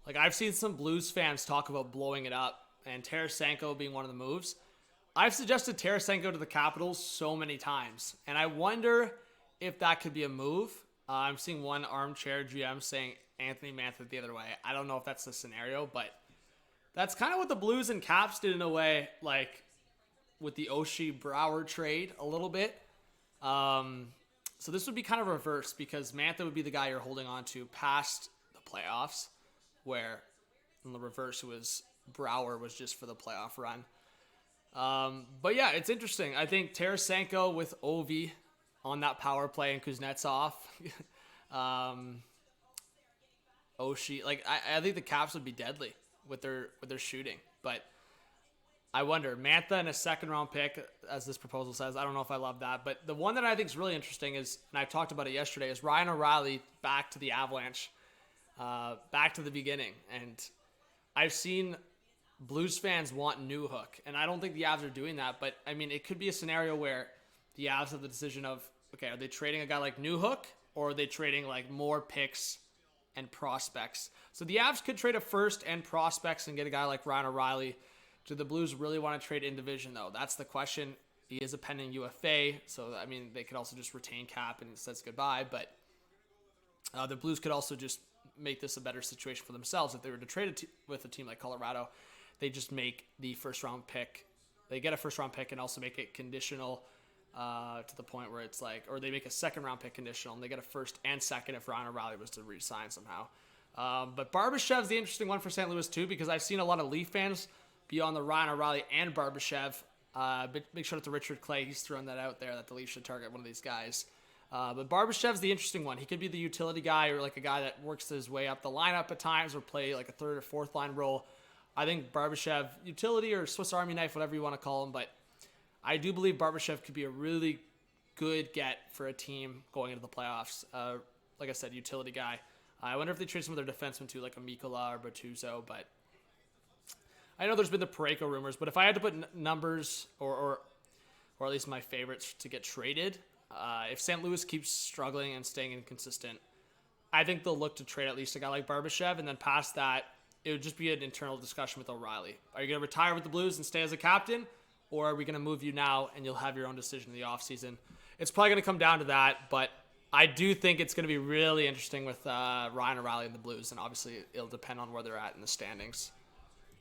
Like, I've seen some Blues fans talk about blowing it up and Tarasenko being one of the moves. I've suggested Tarasenko to the Capitals so many times, and I wonder if that could be a move. I'm seeing one armchair GM saying Anthony Mantha the other way. I don't know if that's the scenario, but that's kind of what the Blues and Caps did in a way, like with the Oshie-Brouwer trade a little bit. So this would be kind of reverse because Mantha would be the guy you're holding on to past the playoffs, where in the reverse it was Brouwer was just for the playoff run. But yeah, it's interesting. I think Tarasenko with Ovi on that power play and Kuznetsov. Oshie, like I think the Caps would be deadly with their shooting, but I wonder, Mantha and a second round pick, as this proposal says. I don't know if I love that, but the one that I think is really interesting is, and I talked about it yesterday, is Ryan O'Reilly back to the Avalanche, back to the beginning. And I've seen Blues fans want Newhook, and I don't think the Avs are doing that, but I mean, it could be a scenario where the Avs have the decision of, okay, are they trading a guy like Newhook, or are they trading like more picks and prospects? So the Avs could trade a first and prospects and get a guy like Ryan O'Reilly. Do the Blues really want to trade in division, though? That's the question. He is a pending UFA, so, I mean, they could also just retain cap and it says goodbye, but the Blues could also just make this a better situation for themselves. If they were to trade with a team like Colorado, they just make the first-round pick. They get a first-round pick and also make it conditional to the point where it's like, or they make a second-round pick conditional, and they get a first and second if Ryan O'Reilly was to re-sign somehow. But Barbashev's the interesting one for St. Louis, too, because I've seen a lot of Leaf fans be on the Ryan O'Reilly and Barbashev. Big shout out to Richard Clay. He's thrown that out there that the Leafs should target one of these guys. But Barbashev's the interesting one. He could be the utility guy or like a guy that works his way up the lineup at times or play like a third or fourth line role. I think Barbashev, utility or Swiss Army knife, whatever you want to call him. But I do believe Barbashev could be a really good get for a team going into the playoffs. Like I said, utility guy. I wonder if they trade some of their defensemen too, like a Mikkola or Bertuzzo, but I know there's been the Parayko rumors, but if I had to put numbers or at least my favorites to get traded, if St. Louis keeps struggling and staying inconsistent, I think they'll look to trade at least a guy like Barbashev, and then past that, it would just be an internal discussion with O'Reilly. Are you going to retire with the Blues and stay as a captain, or are we going to move you now and you'll have your own decision in the offseason? It's probably going to come down to that, but I do think it's going to be really interesting with Ryan O'Reilly and the Blues, and obviously it'll depend on where they're at in the standings.